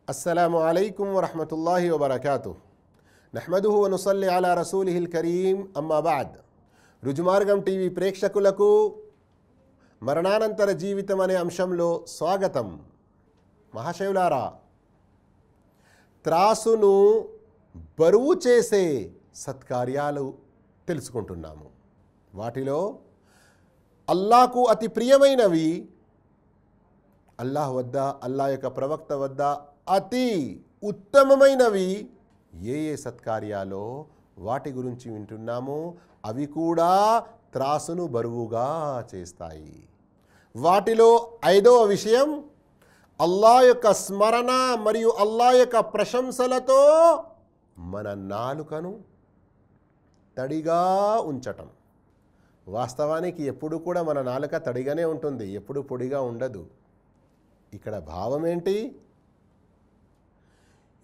अस्सलामु अलैकुम वरहमतुल्लाहि वबरकातुहु नहमदुहु व नुसल्ली अला रसूलिहिल करीम अम्मा बाद రుజుమార్గం టీవీ ప్రేక్షకులకు మరణానంతర జీవితం అనే అంశంలో స్వాగతం. మహాశయులారా, త్రాసును బరువు చేసే సత్కార్యాలు తెలుసుకుంటున్నాము. వాటిలో అల్లాహకు అతి ప్రియమైనవి, అల్లాహ్ వద్ద, అల్లాహ్ యొక్క ప్రవక్త వద్ద అతి ఉత్తమమైనవి ఏ ఏ సత్కార్యాలో వాటి గురించి వింటున్నాము. అవి కూడా త్రాసును బరువుగా చేస్తాయి. వాటిలో 5వ విషయం, అల్లాహ్ యొక్క స్మరణ మరియు అల్లాహ్ యొక్క ప్రశంసలతో మన నాలుకను తడిగా ఉంచటం. వాస్తవానికి ఎప్పుడు కూడా మన నాలుక తడిగానే ఉంటుంది, ఎప్పుడు పొడిగా ఉండదు. ఇక్కడ భావం ఏంటి?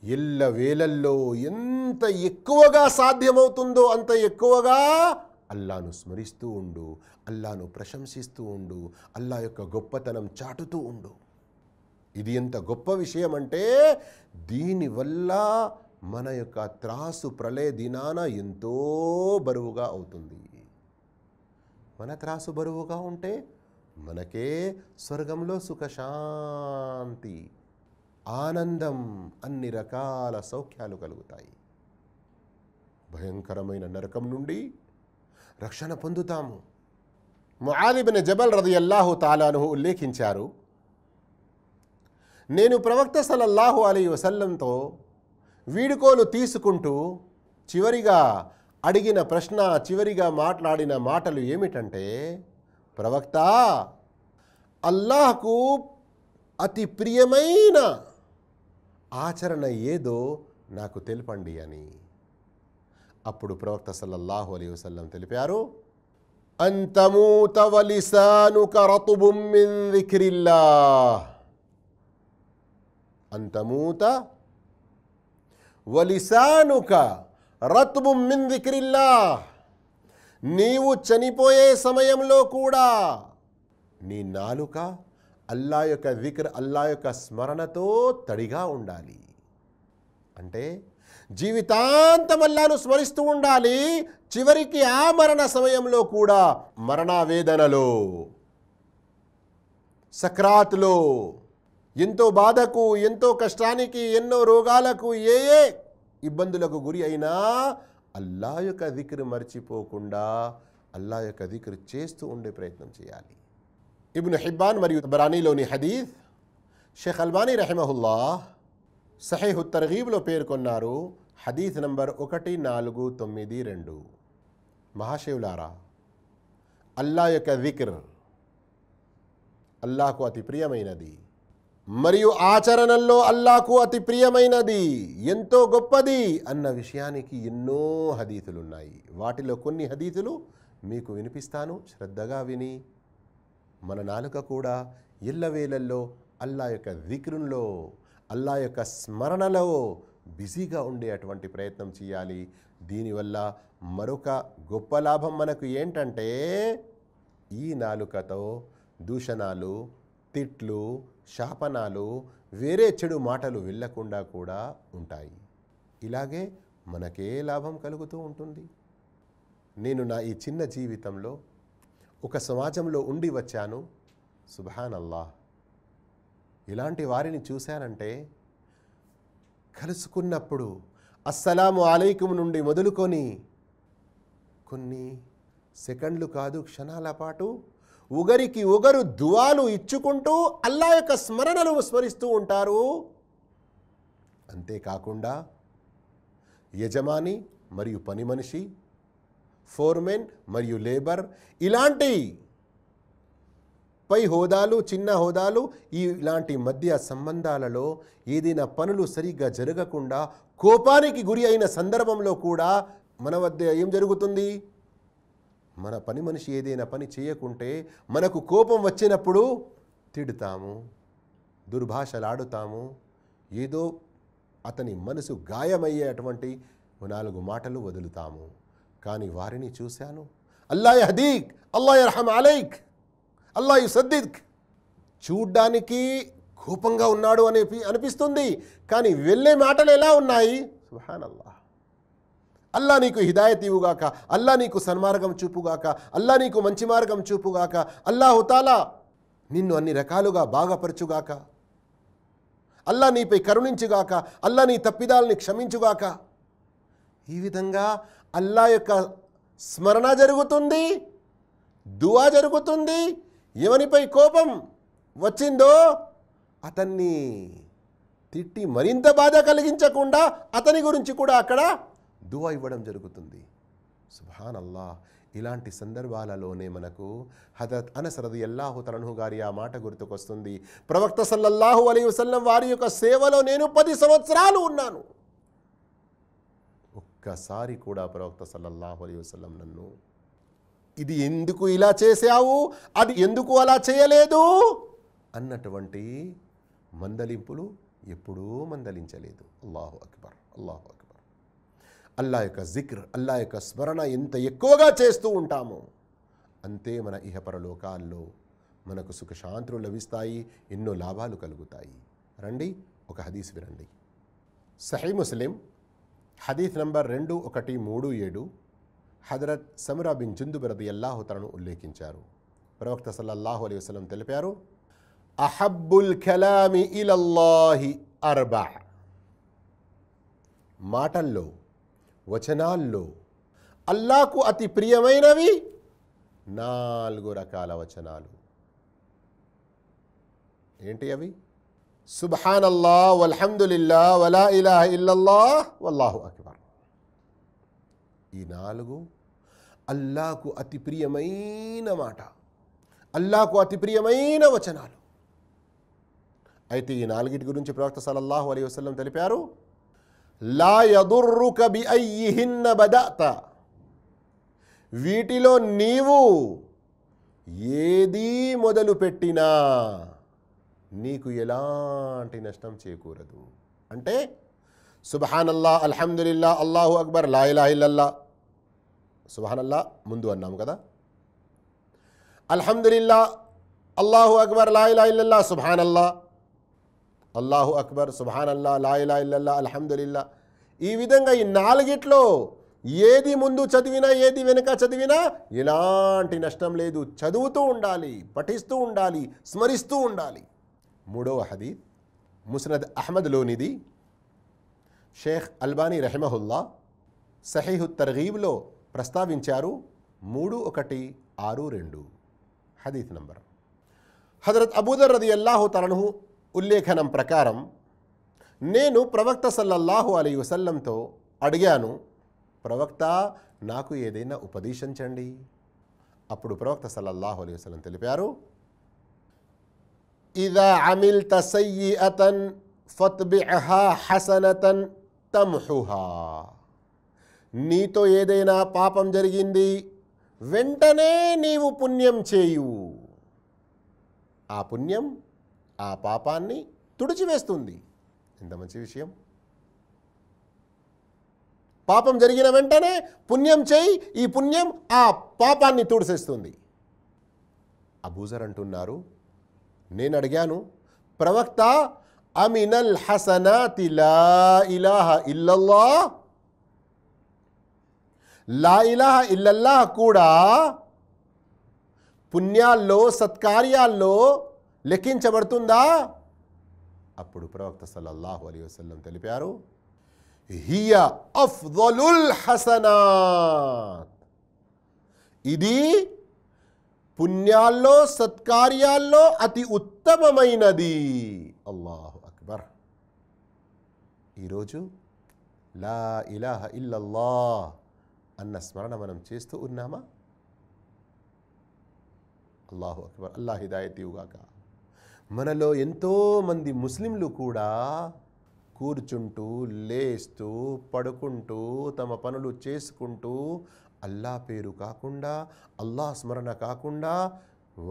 ఎల్ల వేళల్లో ఎంత ఎక్కువగా సాధ్యమవుతుందో అంత ఎక్కువగా అల్లాను స్మరిస్తూ ఉండు, అల్లాను ప్రశంసిస్తూ ఉండు, అల్లా యొక్క గొప్పతనం చాటుతూ ఉండు. ఇది ఎంత గొప్ప విషయం అంటే, దీనివల్ల మన యొక్క త్రాసు ప్రళయ దినాన ఎంతో బరువుగా అవుతుంది. మన త్రాసు బరువుగా ఉంటే మనకే స్వర్గంలో సుఖశాంతి, ఆనందం, అన్ని రకాల సౌఖ్యాలు కలుగుతాయి. భయంకరమైన నరకం నుండి రక్షణ పొందుతాము. ముఆద్ ఇబ్న్ జబల్ రదియల్లాహు తఆలా అన్హు ఉల్లేఖించారు, నేను ప్రవక్త సల్లల్లాహు అలైహి వసల్లంతో వీడుకోలు తీసుకుంటూ చివరిగా అడిగిన ప్రశ్న, చివరిగా మాట్లాడిన మాటలు ఏమిటంటే, ప్రవక్త, అల్లాహకు అతి ప్రియమైన ఆచరణ ఏదో నాకు తెలుపండి అని. అప్పుడు ప్రవక్త సల్లల్లాహు అలైహి వసల్లం తెలిపారు, అంతమూత వలిసానుక రతుబుం మిన్ జిక్రిల్లాహ్. అంతమూత వలిసానుక రతుబుం మిన్ జిక్రిల్లాహ్. నీవు చనిపోయే సమయంలో కూడా నీ నాలుక అల్లా యొక్క జిక్ర్, అల్లా యొక్క స్మరణతో తడిగా ఉండాలి. అంటే జీవితాంతం అల్లాను స్మరిస్తూ ఉండాలి. చివరికి ఆ మరణ సమయంలో కూడా, మరణావేదనలో, సక్రాత్లో, ఎంతో బాధకు, ఎంతో కష్టానికి, ఎన్నో రోగాలకు, ఏ ఏ ఇబ్బందులకు గురి అయినా అల్లా యొక్క జిక్ర్ మర్చిపోకుండా అల్లా యొక్క జిక్ర్ చేస్తూ ఉండే ప్రయత్నం చేయాలి. ఇబ్న్ హిబ్బాన్ మరియు తబరానీలోని హదీస్ షేఖ్ అల్బానీ రహిమహుల్లాహ్ సహీహు తర్గీబ్లో పేర్కొన్నారు. హదీస్ నంబర్ 1492. మహాశివులారా, అల్లా యొక్క జిక్ర్ అల్లాహకు అతి ప్రియమైనది మరియు ఆచరణల్లో అల్లాహకు అతి ప్రియమైనది, ఎంతో గొప్పది అన్న విషయానికి ఎన్నో హదీసులున్నాయి. వాటిలో కొన్ని హదీసులు మీకు వినిపిస్తాను, శ్రద్ధగా విని మన నాలుక కూడా ఎల్లవేళల్లో అల్లా యొక్క జిక్రులో, అల్లా యొక్క స్మరణలో బిజీగా ఉండే అటువంటి ప్రయత్నం చేయాలి. దీనివల్ల మరొక గొప్ప లాభం మనకు ఏంటంటే, ఈ నాలుకతో దూషణాలు, తిట్లు, శాపనాలు, వేరే చెడు మాటలు వెళ్ళకుండా కూడా ఉంటాయి. ఇలాగే మనకే లాభం కలుగుతూ ఉంటుంది. నేను నా ఈ చిన్న జీవితంలో ఒక సమాజంలో ఉండి వచ్చాను. సుబ్హాన్ అల్లాహ్, ఇలాంటి వారిని చూశానంటే, కలుసుకున్నప్పుడు అస్సలాము అలైకుం నుండి మొదలుకొని కొన్ని సెకండ్లు కాదు, క్షణాల పాటు ఒకరికి ఒకరు దువాలు ఇచ్చుకుంటూ అల్లా యొక్క స్మరణలు స్మరిస్తూ ఉంటారు. అంతేకాకుండా యజమాని మరియు పని మనిషి, ఫోర్మెన్ మరియు లేబర్, ఇలాంటి పై హోదాలు, చిన్న హోదాలు, ఇలాంటి మధ్య సంబంధాలలో ఏదైనా పనులు సరిగ్గా జరగకుండా కోపానికి గురి అయిన సందర్భంలో కూడా మన వద్ద ఏం జరుగుతుంది? మన పని మనిషి ఏదైనా పని చేయకుంటే మనకు కోపం వచ్చినప్పుడు తిడతాము, దుర్భాషలాడుతాము, ఏదో అతని మనసు గాయమయ్యేటువంటి 4 మాటలు వదులుతాము. కానీ వారిని చూశాను, అల్లా యహదీక్, అల్లా యర్హమ్ అలైక్, అల్లా యుసద్దిక్, చూడ్డానికి కోపంగా ఉన్నాడు అని అనిపిస్తుంది. కానీ వెళ్ళే మాటలు ఎలా ఉన్నాయి? సుబ్హానల్లాహ్, అల్లా నీకు హిదాయత్ ఇవ్వుగాక, అల్లా నీకు సన్మార్గం చూపుగాక, అల్లా నీకు మంచి మార్గం చూపుగాక, అల్లాహు తాలా నిన్ను అన్ని రకాలుగా బాగుపరచుగాక, అల్లా నీపై కరుణించుగాక, అల్లా నీ తప్పిదాలని క్షమించుగాక. ఈ విధంగా అల్లా యొక్క స్మరణ జరుగుతుంది, దువా జరుగుతుంది. ఎవనిపై కోపం వచ్చిందో అతన్ని తిట్టి మరింత బాధ కలిగించకుండా అతని గురించి కూడా అక్కడ దువా ఇవ్వడం జరుగుతుంది. సుబ్హానల్లాహ్. ఇలాంటి సందర్భాలలోనే మనకు హజరత్ అనస్ రదియల్లాహు తఆలా గారి ఆ మాట గుర్తుకొస్తుంది. ప్రవక్త సల్లల్లాహు అలైహి వసల్లం వారి యొక్క సేవలో నేను 10 సంవత్సరాలు ఉన్నాను. ఒక్కసారి కూడా ప్రవక్త సల్లల్లాహు అలైహి వసల్లం నన్ను ఇది ఎందుకు ఇలా చేశావు, అది ఎందుకు అలా చేయలేదు అన్నటువంటి మందలింపులు ఎప్పుడూ మందలించలేదు. అల్లాహు అక్బర్, అల్లాహు అక్బర్. అల్లా యొక్క జిక్ర్, అల్లా యొక్క స్మరణ ఎంత ఎక్కువగా చేస్తూ ఉంటామో అంతే మన ఇహపరలోకాల్లో మనకు సుఖశాంతులు లభిస్తాయి, ఎన్నో లాభాలు కలుగుతాయి. రండి ఒక హదీస్ వినండి. సహీ ముస్లిం హదీస్ నంబర్ 2137 హజరత్ సమ్రా బిన్ జుందుబ్ రదియల్లాహు తఆలాను ఉల్లేఖించారు. ప్రవక్త సల్లల్లాహు అలైహి వసల్లం తెలిపారు, అహబ్బుల్ కలామి ఇలల్లాహి అర్బా. మాటల్లో, వచనాల్లో అల్లాకు అతి ప్రియమైనవి 4 రకాల వచనాలు. ఏంటి అవి? సుబ్హానల్లాహ్ వల్హమ్దులిల్లాహ్ వలా ఇలాహ ఇల్లల్లాహ్ వల్లాహు అక్బర్. ఈ 4 అల్లాకు అతి ప్రియమైన మాట, అల్లాకు అతి ప్రియమైన వచనాలు. అయితే ఈ 4 గురించి ప్రవక్త సల్లల్లాహు అలైహి వసల్లం తెలిపారు, లా యదుర్రుక బిఅయ్యిహిన్న బదఅత. వీటిలో నీవు ఏది మొదలుపెట్టినా నీకు ఎలాంటి నష్టం చేకూరదు. అంటే సుబ్హానల్లాహ్, అల్హమ్దులిల్లాహ్, అల్లాహు అక్బర్, లా ఇలాహ ఇల్లల్లాహ్. సుబ్హానల్లాహ్ ముందు అన్నాం కదా, అల్హమ్దులిల్లాహ్, అల్లాహు అక్బర్, లా ఇలాహ ఇల్లల్లాహ్, సుబ్హానల్లాహ్, అల్లాహు అక్బర్, సుబ్హానల్లాహ్, లా ఇలాహ ఇల్లల్లాహ్, అల్హమ్దులిల్లాహ్. ఈ విధంగా ఈ 4 ఏది ముందు చదివినా ఏది వెనుక చదివినా ఎలాంటి నష్టం లేదు. చదువుతూ ఉండాలి, పఠిస్తూ ఉండాలి, స్మరిస్తూ ఉండాలి. 3వ హదీత్ ముస్నద్ అహ్మద్లోనిది. షేఖ్ అల్బానీ రహిమహుల్లా సహీహు తర్గీబ్లో ప్రస్తావించారు. 3162 హదీత్ నంబర్. హజరత్ అబూదర్ రదియల్లాహు తఆలా ఉల్లేఖనం ప్రకారం నేను ప్రవక్త సల్లల్లాహు అలైహి వసల్లంతో అడిగాను, ప్రవక్త నాకు ఏదైనా ఉపదేశించండి. అప్పుడు ప్రవక్త సల్లల్లాహు అలైహి వసల్లం తెలిపారు, ఇదా అమిల్త సయ్యిఅతన్ ఫత్బిఅహా హసనతన్ తమ్హుహా. నీతో ఏదైనా పాపం జరిగింది, వెంటనే నీవు పుణ్యం చేయు. ఆ పుణ్యం ఆ పాపాన్ని తుడిచివేస్తుంది. ఎంత మంచి విషయం! పాపం జరిగిన వెంటనే పుణ్యం చేయి, ఈ పుణ్యం ఆ పాపాన్ని తుడిసేస్తుంది. అబూజర్ అంటున్నారు, నేను అడిగాను, ప్రవక్త అమినల్ హసనాతి లా ఇలాహ ఇల్లల్లాహ్. లా ఇలాహ ఇల్లల్లాహ్ కూడా పుణ్యాల్లో, సత్కార్యాల్లో లెక్కించబడుతుందా? అప్పుడు ప్రవక్త సల్లల్లాహు అలైహి వసల్లం తెలిపారు, హియ అఫ్దలుల్ హసనాత్. ఇది పుణ్యాల్లో, సత్కార్యాల్లో అతి ఉత్తమమైనది. అల్లాహు అక్బర్. ఈరోజు లా ఇలాహ ఇల్లల్లాహ్ అన్న స్మరణ మనం చేస్తూ ఉన్నామా? అల్లాహు అక్బర్. అల్లాహ్ హిదాయత్ ఇవ్వుగాక. మనలో ఎంతోమంది ముస్లింలు కూడా కూర్చుంటూ, లేస్తూ, పడుకుంటూ, తమ పనులు చేసుకుంటూ అల్లా పేరు కాకుండా, అల్లా స్మరణ కాకుండా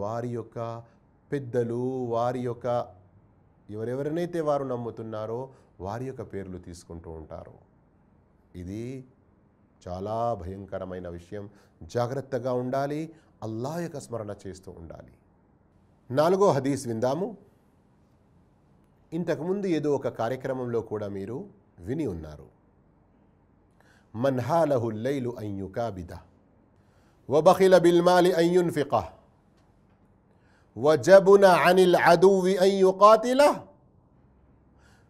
వారి యొక్క పెద్దలు, వారి యొక్క ఎవరెవరినైతే వారు నమ్ముతున్నారో వారి యొక్క పేర్లు తీసుకుంటూ ఉంటారు. ఇది చాలా భయంకరమైన విషయం. జాగ్రత్తగా ఉండాలి, అల్లా యొక్క స్మరణ చేస్తూ ఉండాలి. 4వ హదీస్ విందాము. ఇంతకుముందు ఏదో ఒక కార్యక్రమంలో కూడా మీరు విని ఉన్నారు. మన్ హాలహు లైలు అన్ యుకాబిద వబఖిల బిల్ మాలి అన్ యున్ఫిఖ వజబన అనిల్ అదువి అన్ యుకాతిల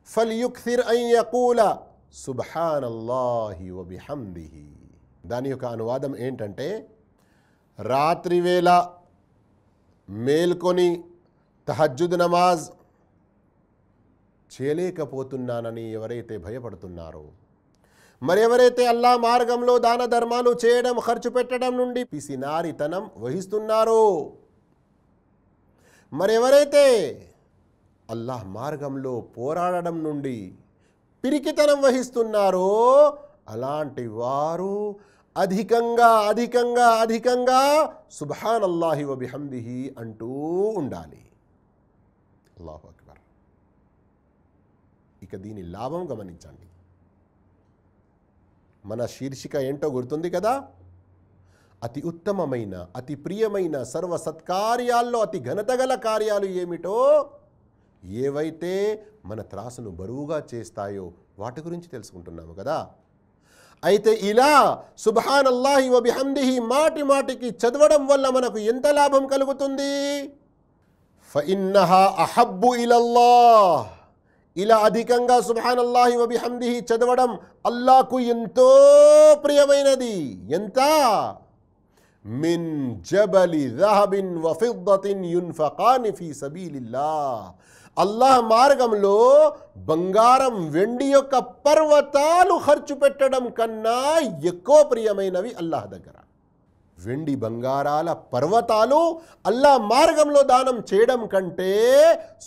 ఫల్యుక్సిర్ అన్ యకూల సుబ్హానల్లాహి వబిహమ్దిహి. దాని యొక్క అనువాదం ఏంటంటే, రాత్రివేళ మేల్కొని తహజ్జుద్ నమాజ్ చేయలేకపోతున్నానని ఎవరైతే భయపడుతున్నారో, మరెవరైతే అల్లా మార్గంలో దాన ధర్మాలు చేయడం, ఖర్చు పెట్టడం నుండి పిసినారితనం వహిస్తున్నారో, మరెవరైతే అల్లాహ్ మార్గంలో పోరాడడం నుండి పిరికితనం వహిస్తున్నారో, అలాంటి వారు అధికంగా అధికంగా అధికంగా సుబ్హానల్లాహి వబిహమ్దిహి అంటూ ఉండాలి. అల్లాహు అక్బర్. ఇక దీని లాభం గమనించండి. మన శీర్షిక ఏంటో గుర్తుంది కదా? అతి ఉత్తమమైన, అతి ప్రియమైన సర్వ సత్కార్యాల్లో అతి ఘనతగల కార్యాలు ఏమిటో, ఏవైతే మన త్రాసును బరువుగా చేస్తాయో వాటి గురించి తెలుసుకుంటున్నాము కదా. అయితే ఇలా సుబ్హానల్లాహి వబిహమ్దిహి మాటి మాటికి చదవడం వల్ల మనకు ఎంత లాభం కలుగుతుంది? ఫఇన్నహా అహబ్బు ఇలల్లాహ్. ఇలా అధికంగా సుబ్హానల్లాహి వబిహమ్దిహి చదవడం అల్లాహకు ఎంతో ప్రియమైనది. ఎంత? మిన్ జబలి దహబిన్ వఫిద్దతిన్ యున్ఫకాని ఫీ సబీలిల్లాహ్. అల్లాహ్ మార్గంలో బంగారం, వెండి యొక్క పర్వతాలు ఖర్చు పెట్టడం కన్నా ఎక్కువ ప్రియమైనవి అల్లాహ్ దగ్గర. వెండి బంగారాల పర్వతాలు అల్లాహ్ మార్గంలో దానం చేయడం కంటే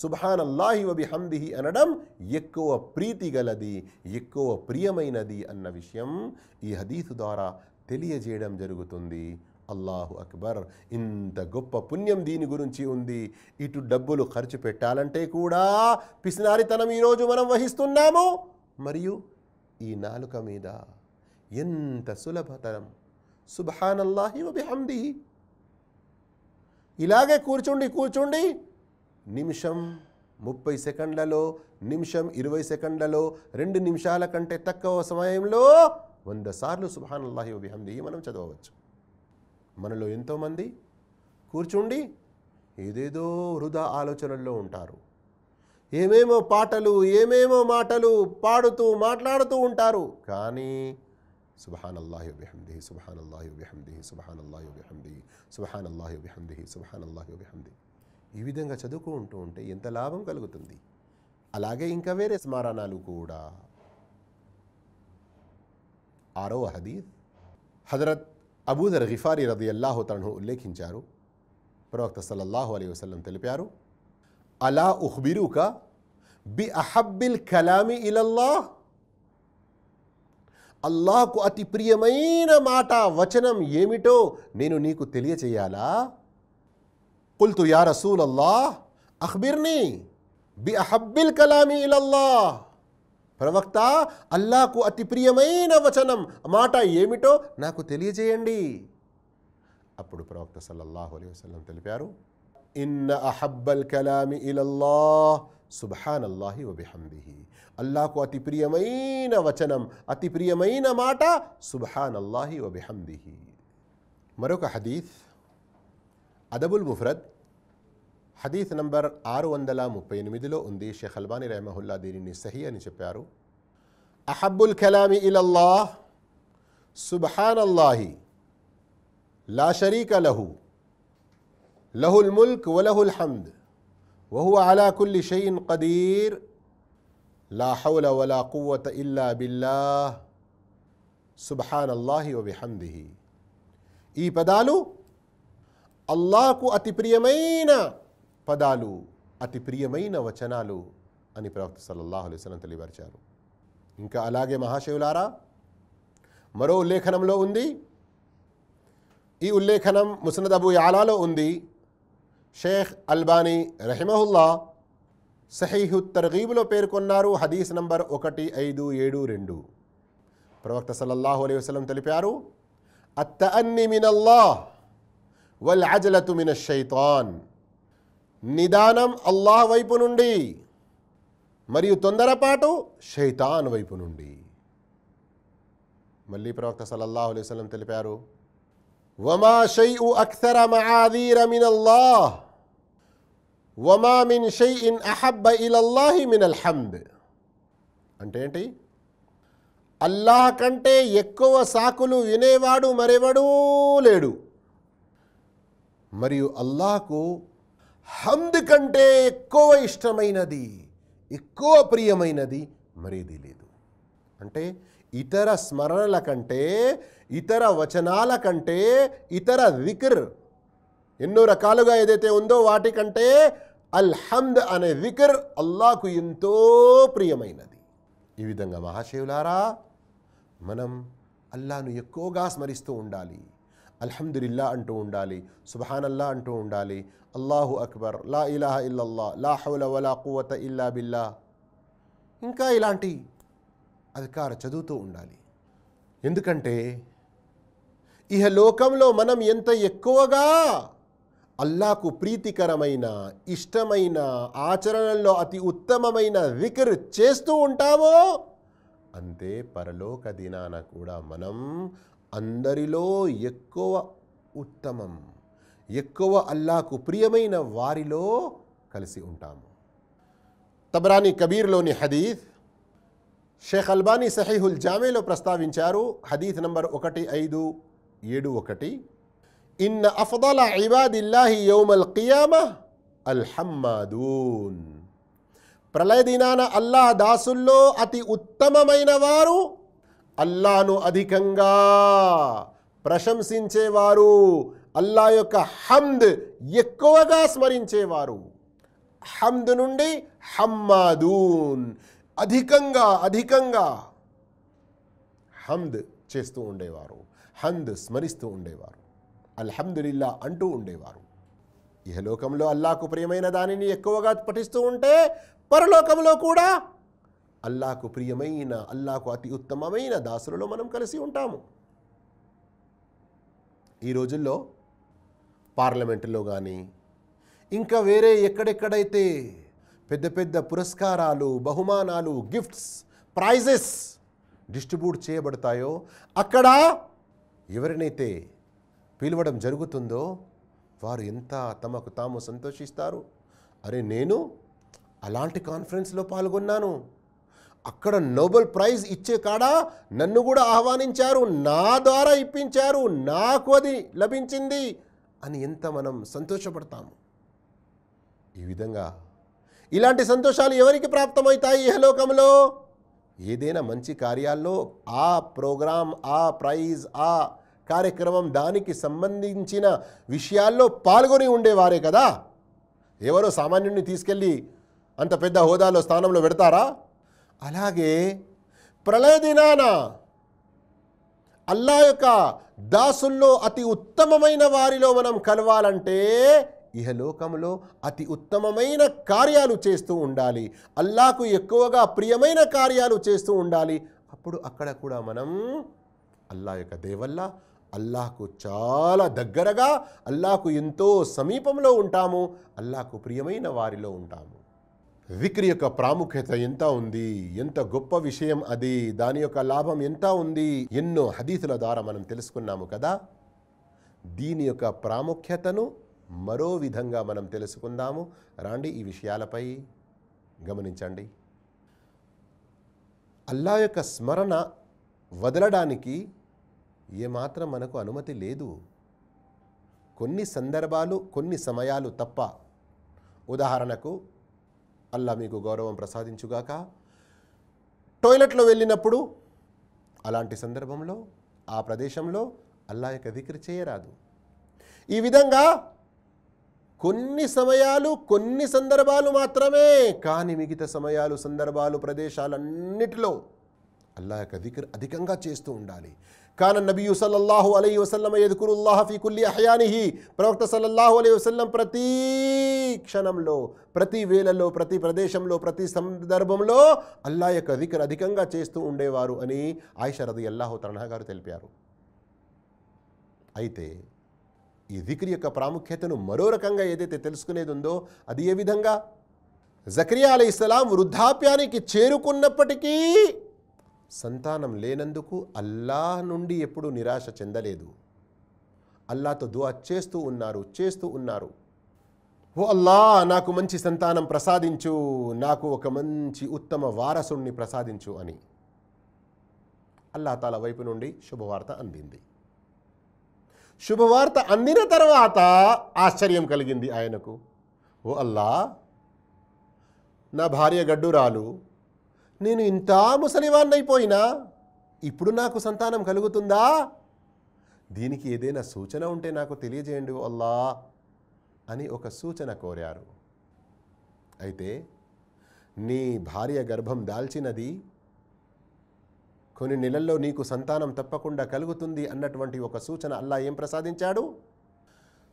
సుబ్హానల్లాహి వబిహమ్దిహి అనడం ఎక్కువ ప్రీతి గలది, ఎక్కువ ప్రియమైనది అన్న విషయం ఈ హదీసు ద్వారా తెలియజేయడం జరుగుతుంది. అల్లాహు అక్బర్. ఇంత గొప్ప పుణ్యం దీని గురించి ఉంది. ఇటు డబ్బులు ఖర్చు పెట్టాలంటే కూడా పిసినారితనం ఈరోజు మనం వహిస్తున్నాము. మరియు ఈ నాలుక మీద ఎంత సులభతరం. సుబ్హానల్లాహి వబిహమ్దిహి. ఇలాగే కూర్చుండి నిమిషం 30 సెకండ్లలో, నిమిషం 20 సెకండ్లలో, 2 నిమిషాల కంటే తక్కువ సమయంలో 100 సార్లు సుబ్హానల్లాహి వబిహమ్దిహి మనం చదవవచ్చు. మనలో ఎంతోమంది కూర్చుండి ఏదేదో వృధా ఆలోచనల్లో ఉంటారు. ఏమేమో పాటలు, ఏమేమో మాటలు పాడుతూ మాట్లాడుతూ ఉంటారు. కానీ సుబ్హానల్లాహి వబిహమ్దిహి, సుబ్హానల్లాహి వబిహమ్దిహి, సుబ్హానల్లాహి వబిహమ్దిహి, సుబ్హానల్లాహి వబిహమ్దిహి, సుబ్హానల్లాహి వబిహమ్దిహి ఈ విధంగా చదువుకుంటూ ఉంటే ఎంత లాభం కలుగుతుంది. అలాగే ఇంకా వేరే స్మరణాలు కూడా. 6వ హదీస్ హజరత్ అబూదర్ గిఫారీ రదియల్లాహు తన్హు ఉల్లేఖించారు. ప్రవక్త సల్లల్లాహు అలైహి వసల్లం తెలిపారు, అలా ఉఖ్బిరుక బి అహబ్బిల్ కలామి ఇలల్లాహ్. అల్లాహకు అతి ప్రియమైన మాట, వచనం ఏమిటో నేను నీకు తెలియచేయాలా? కుల్తు యా రసూలల్లాహ్ అఖ్బిర్నీ బి అహబ్బిల్ కలామి ఇలల్లాహ్. ప్రవక్త, అల్లాహకు అతి ప్రియమైన వచనం, మాట ఏమిటో నాకు తెలియజేయండి. అప్పుడు ప్రవక్త సల్లల్లాహు అలైహి వసల్లం తెలిపారు, ఇన్న అహబ్బల్ కలామి ఇలల్లాహ్ సుబ్హానల్లాహి వబిహమ్దిహి. అల్లాహకు అతి ప్రియమైన వచనం, అతి ప్రియమైన మాట సుబ్హానల్లాహి వబిహమ్దిహి. మరొక హదీస్ అదబుల్ ముఫ్రద్ హదీస్ నంబర్ 638లో ఉంది. షేఖ్ అల్బానీ రహిమహుల్లా దీనిని సహీ అని చెప్పారు. అహబ్బుల్ కలామి ఇలల్లాహ్ సుబ్హానల్లాహి లా షరీక లహు లహుల్ ముల్క్ వలహుల్ హమ్ద్ వహువ అలా కుల్లి షైఇన్ ఖదీర్ లా హౌల వలా ఖువ్వత ఇల్లా బిల్లాహ్ సుబ్హానల్లాహి వబిహమ్దిహి. ఈ పదాలు అల్లాహకు అతి ప్రియమైన పదాలు, అతి ప్రియమైన వచనాలు అని ప్రవక్త సల్లల్లాహు అలైహి వసల్లం తెలియపరిచారు. ఇంకా అలాగే మహాశివులారా, మరో ఉల్లేఖనంలో ఉంది. ఈ ఉల్లేఖనం ముస్నద్ అబూ యఅలాలో ఉంది. షేఖ్ అల్బానీ రహిమహుల్లా సహీహు తర్గీబ్లో పేర్కొన్నారు. హదీస్ నంబర్ 1572. ప్రవక్త సల్లల్లాహు అలైహి వసల్లం తెలిపారు, అత్తఅన్ని మినల్లాహ్ వల్ అజలతు మినష్ షైతాన్. నిదానం అల్లాహ్ వైపు నుండి, మరియు తొందరపాటు షైతాన్ వైపు నుండి. మళ్ళీ ప్రవక్త సల్లల్లాహు అలైహి వసల్లం తెలిపారు, వమా షైఉ అక్సర మఆదీర మినల్లాహ్ వమా మిన్ షైఇన్ అహబ్బ ఇలల్లాహి మినల్ హమ్ద్. అంటే ఏంటి? అల్లాహ్ కంటే ఎక్కువ సాకులు వినేవాడు మరెవడూ లేడు, మరియు అల్లాహకు హమ్ద్ కంటే ఎక్కువ ఇష్టమైనది, ఎక్కువ ప్రియమైనది మరేది లేదు. అంటే ఇతర స్మరణల కంటే, ఇతర వచనాల కంటే, ఇతర జిక్ర్ ఎన్నో రకాలుగా ఏదైతే ఉందో వాటికంటే అల్హమ్ద్ అనే జిక్ర్ అల్లాహకు ఎంతో ప్రియమైనది. ఈ విధంగా మహాశివులారా, మనం అల్లాహను ఎక్కువగా స్మరిస్తూ ఉండాలి. అల్హమ్దులిల్లా అంటూ ఉండాలి, సుబ్హానల్లా అంటూ ఉండాలి, అల్లాహు అక్బర్, లా ఇలాహ ఇల్లల్లా, లా హౌల వలా కువ్వత ఇల్లా బిల్లా, ఇంకా ఇలాంటి అధికార చదువుతూ ఉండాలి. ఎందుకంటే ఇహ లోకంలో మనం ఎంత ఎక్కువగా అల్లాహకు ప్రీతికరమైన, ఇష్టమైన, ఆచరణలో అతి ఉత్తమమైన జిక్ర్ చేస్తూ ఉంటామో అంతే పరలోక దినాన కూడా మనం అందరిలో ఎక్కువ ఉత్తమం, ఎక్కువ అల్లాహకు ప్రియమైన వారిలో కలిసి ఉంటాము. తబరానీ కబీర్లోని హదీత్ షేఖ్ అల్బానీ సహీహుల్ జామేలో ప్రస్తావించారు. హదీత్ నంబర్ 1571, ఇన్న అఫ్దల ఇబాదిల్లాహి యౌమల్ కియామహ్ అల్ హమ్మాదూన్. ప్రళయ దినాన అల్లాహ్ దాసుల్లో అతి ఉత్తమమైన వారు అల్లాహను అధికంగా ప్రశంసించేవారు, అల్లాహ్ యొక్క హమ్ద్ ఎక్కువగా స్మరించేవారు. హమ్ద్ నుండి హమ్మాదూన్, అధికంగా అధికంగా హమ్ద్ చేస్తూ ఉండేవారు, హమ్ద్ స్మరిస్తూ ఉండేవారు, అల్హమ్దులిల్లా అంటూ ఉండేవారు. ఇహలోకంలో అల్లాహకు ప్రియమైన దానిని ఎక్కువగా పఠిస్తూ ఉంటే పరలోకంలో కూడా అల్లాహకు ప్రియమైన, అల్లాహకు అతి ఉత్తమమైన దాసులలో మనం కలిసి ఉంటాము. ఈ రోజుల్లో పార్లమెంటులో కానీ ఇంకా వేరే ఎక్కడెక్కడైతే పెద్ద పెద్ద పురస్కారాలు, బహుమానాలు, గిఫ్ట్స్, ప్రైజెస్ డిస్ట్రిబ్యూట్ చేయబడతాయో అక్కడ ఎవరినైతే పిలవడం జరుగుతుందో వారు ఎంత తమకు తాము సంతోషిస్తారు. అరే, నేను అలాంటి కాన్ఫరెన్స్లో పాల్గొన్నాను, అక్కడ నోబెల్ ప్రైజ్ ఇచ్చే కాడ నన్ను కూడా ఆహ్వానించారు, నా ద్వారా ఇప్పించారు, నాకు అది లభించింది అని ఎంత మనం సంతోషపడతాము. ఈ విధంగా ఇలాంటి సంతోషాలు ఎవరికి ప్రాప్తమవుతాయి ఇహలోకంలో? ఏదైనా మంచి కార్యాల్లో ఆ ప్రోగ్రాం, ఆ ప్రైజ్, ఆ కార్యక్రమం, దానికి సంబంధించిన విషయాల్లో పాల్గొని ఉండేవారే కదా. ఎవరో సామాన్యుడిని తీసుకెళ్ళి అంత పెద్ద హోదాలో స్థానంలో పెడతారా? అలాగే ప్రళయ దినాన అల్లాహ్ యొక్క దాసుల్లో అతి ఉత్తమమైన వారిలో మనం కలవాలంటే ఇహలోకంలో అతి ఉత్తమమైన కార్యాలు చేస్తూ ఉండాలి, అల్లాహకు ఎక్కువగా ప్రియమైన కార్యాలు చేస్తూ ఉండాలి. అప్పుడు అక్కడ కూడా మనం అల్లాహ్ యొక్క దేవల్ల అల్లాహకు చాలా దగ్గరగా, అల్లాహకు ఎంతో సమీపంలో ఉంటాము, అల్లాహకు ప్రియమైన వారిలో ఉంటాము. జిక్ర్ యొక్క ప్రాముఖ్యత ఎంత ఉంది, ఎంత గొప్ప విషయం అది, దాని యొక్క లాభం ఎంత ఉంది, ఎన్నో హదీసుల ద్వారా మనం తెలుసుకున్నాము కదా. దీని యొక్క ప్రాముఖ్యతను మరో విధంగా మనం తెలుసుకుందాము. రాండి, ఈ విషయాలపై గమనించండి. అల్లాహ్ యొక్క స్మరణ వదలడానికి ఏమాత్రం మనకు అనుమతి లేదు, కొన్ని సందర్భాలు, కొన్ని సమయాలు తప్ప. ఉదాహరణకు, అల్లాహ్ మీకు గౌరవం ప్రసాదించుగాక, టాయిలెట్లో వెళ్ళినప్పుడు అలాంటి సందర్భంలో ఆ ప్రదేశంలో అల్లాహ్ యొక్క జిక్ర్ చేయరాదు. ఈ విధంగా కొన్ని సమయాలు, కొన్ని సందర్భాలు మాత్రమే, కానీ మిగతా సమయాలు, సందర్భాలు, ప్రదేశాలన్నిటిలో అల్లాహ్ యొక్క జిక్ర్ అధికంగా చేస్తూ ఉండాలి. కాన నబియు సల్లల్లాహు అలైహి వసల్లం యద్కురుల్లాహ ఫీ కుల్లి అహ్యానిహి. ప్రవక్త సల్లల్లాహు అలైహి వసల్లం ప్రతి క్షణంలో, ప్రతి వేళలో, ప్రతి ప్రదేశంలో, ప్రతి సందర్భంలో అల్లాహ్ యొక్క జిక్ర్ అధికంగా చేస్తూ ఉండేవారు అని ఆయిషా రదియల్లాహు తన్హా గారు తెలిపారు. అయితే ఈ జిక్ర్ యొక్క ప్రాముఖ్యతను మరో రకంగా ఏదైతే తెలుసుకునేది ఉందో అది ఏ విధంగా? జకరియా అలైహిస్సలాం వృద్ధాప్యానికి చేరుకున్నప్పటికీ సంతానం లేనందుకు అల్లాహ్ నుండి ఎప్పుడూ నిరాశ చెందలేదు. అల్లాహ్తో దుఆ చేస్తూ ఉన్నారు. ఓ అల్లాహ్, నాకు మంచి సంతానం ప్రసాదించు, నాకు ఒక మంచి ఉత్తమ వారసుణ్ణి ప్రసాదించు అని. అల్లాహ్ తాలా వైపు నుండి శుభవార్త అందింది. శుభవార్త అందిన తర్వాత ఆశ్చర్యం కలిగింది ఆయనకు. ఓ అల్లాహ్, నా భార్య గడ్డురాలు, నేను ఇంత ముసలివాన్నైపోయినా ఇప్పుడు నాకు సంతానం కలుగుతుందా? దీనికి ఏదైనా సూచన ఉంటే నాకు తెలియజేయండి ఓ అల్లాహ్ అని ఒక సూచన కోరారు. అయితే నీ భార్య గర్భం దాల్చినది, కొన్ని నెలల్లో నీకు సంతానం తప్పకుండా కలుగుతుంది అన్నటువంటి ఒక సూచన అల్లాహ్ ఏం ప్రసాదించాడు?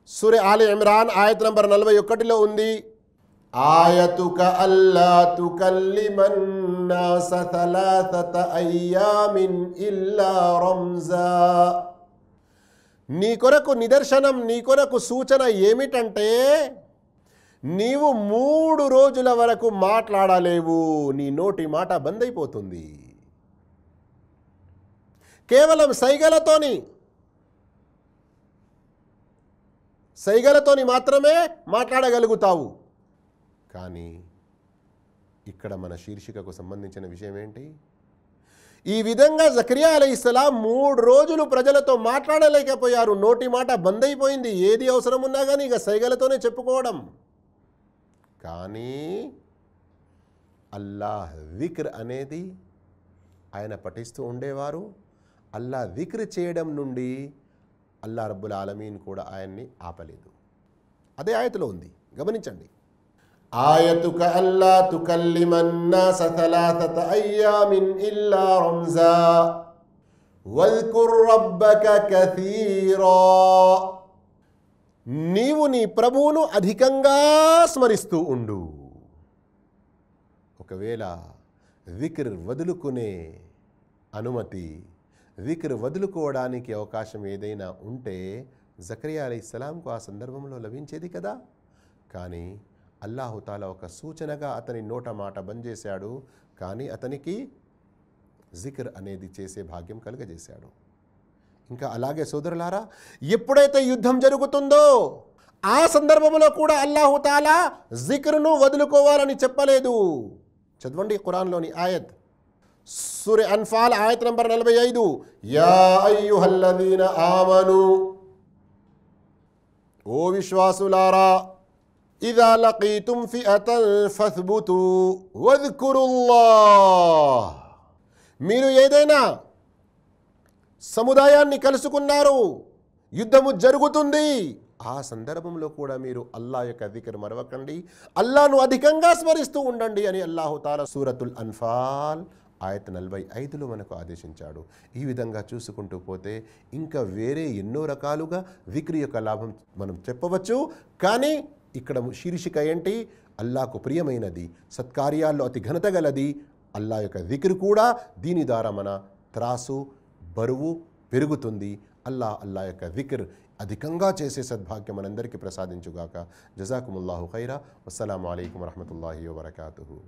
సూర ఆలి ఇమ్రాన్ ఆయత్ నంబర్ 41లో ఉంది, ఆయతుక అల్లా తుకల్లిమన్ నాస థలాథత అయ్యామిన్ ఇల్లా రంజా. నీ కొరకు నిదర్శనం, నీ కొరకు సూచన ఏమిటంటే నీవు 3 రోజుల వరకు మాట్లాడలేవు, నీ నోటి మాట బంద్ అయిపోతుంది. కేవలం సైగలతోని మాత్రమే మాట్లాడగలుగుతావు. కానీ ఇక్కడ మన శీర్షికకు సంబంధించిన విషయం ఏంటి? ఈ విధంగా జకరియా అలైహిస్సలాం 3 రోజులు ప్రజలతో మాట్లాడలేకపోయారు. నోటి మాట బంద్ అయిపోయింది. ఏది అవసరం ఉన్నా కానీ ఇక సైగలతోనే చెప్పుకోవడం. కానీ అల్లాహ్ జిక్ర్ అనేది ఆయన పఠిస్తూ ఉండేవారు. అల్లాహ్ జిక్ర్ చేయడం నుండి అల్లాహ్ రబ్బుల్ ఆలమీన్ కూడా ఆయన్ని ఆపలేదు. అదే ఆయతలో ఉంది, గమనించండి. ఆయతుక అల్లా తుకల్లిమన్ నాస థలాథత అయ్యామిన్ ఇల్లా రంజా వజ్కుర్ రబ్బక కథీరా. నీవు నీ ప్రభువును అధికంగా స్మరిస్తూ ఉండు. ఒకవేళ జిక్ర్ వదులుకునే అనుమతి, జిక్ర్ వదులుకోవడానికి అవకాశం ఏదైనా ఉంటే జకరియా అలైహిస్సలాంకు ఆ సందర్భంలో లభించేది కదా. కానీ అల్లాహు తాలా ఒక సూచనగా అతని నోట మాట బంద్ చేశాడు. కానీ అతనికి జిక్ర్ అనేది చేసే భాగ్యం కలుగజేశాడు. ఇంకా అలాగే సోదరులారా, ఎప్పుడైతే యుద్ధం జరుగుతుందో ఆ సందర్భంలో కూడా అల్లాహు తాలా జిక్ర్ను వదులుకోవాలని చెప్పలేదు. చదవండి ఖురాన్లోని ఆయత్, సూర అన్ఫాల్ ఆయత్ నంబర్ 45, యా అయ్యుహల్లదీన ఆమను, ఓ విశ్వాసులారా, ఇదా లకీతుం ఫిఅతన్ ఫస్బుతూ వజ్కురుల్లాహ్. మీరు ఏదైనా సముదాయాన్ని కలుసుకున్నారు, యుద్ధము జరుగుతుంది, ఆ సందర్భంలో కూడా మీరు అల్లాహ్ యొక్క జిక్ర్ మరవకండి, అల్లాహ్ను అధికంగా స్మరిస్తూ ఉండండి అని అల్లాహు తాలా సూరతుల్ అన్ఫాల్ ఆయత్ 45లో మనకు ఆదేశించాడు. ఈ విధంగా చూసుకుంటూ పోతే ఇంకా వేరే ఎన్నో రకాలుగా జిక్ర్ యొక్క లాభం మనం చెప్పవచ్చు. కానీ ఇక్కడ శీర్షిక ఏంటి? అల్లాహకు ప్రియమైనది, సత్కార్యాల్లో అతి ఘనత గలది అల్లాహ్ యొక్క జిక్ర్ కూడా. దీని ద్వారా మన త్రాసు బరువు పెరుగుతుంది. అల్లాహ్ యొక్క జిక్ర్ అధికంగా చేసే సద్భాగ్యం మనందరికీ ప్రసాదించుగాక. జజాకుముల్లాహు ఖైరా. వస్సలాము అలైకుం వరహ్మతుల్లాహి వబరకాతుహు.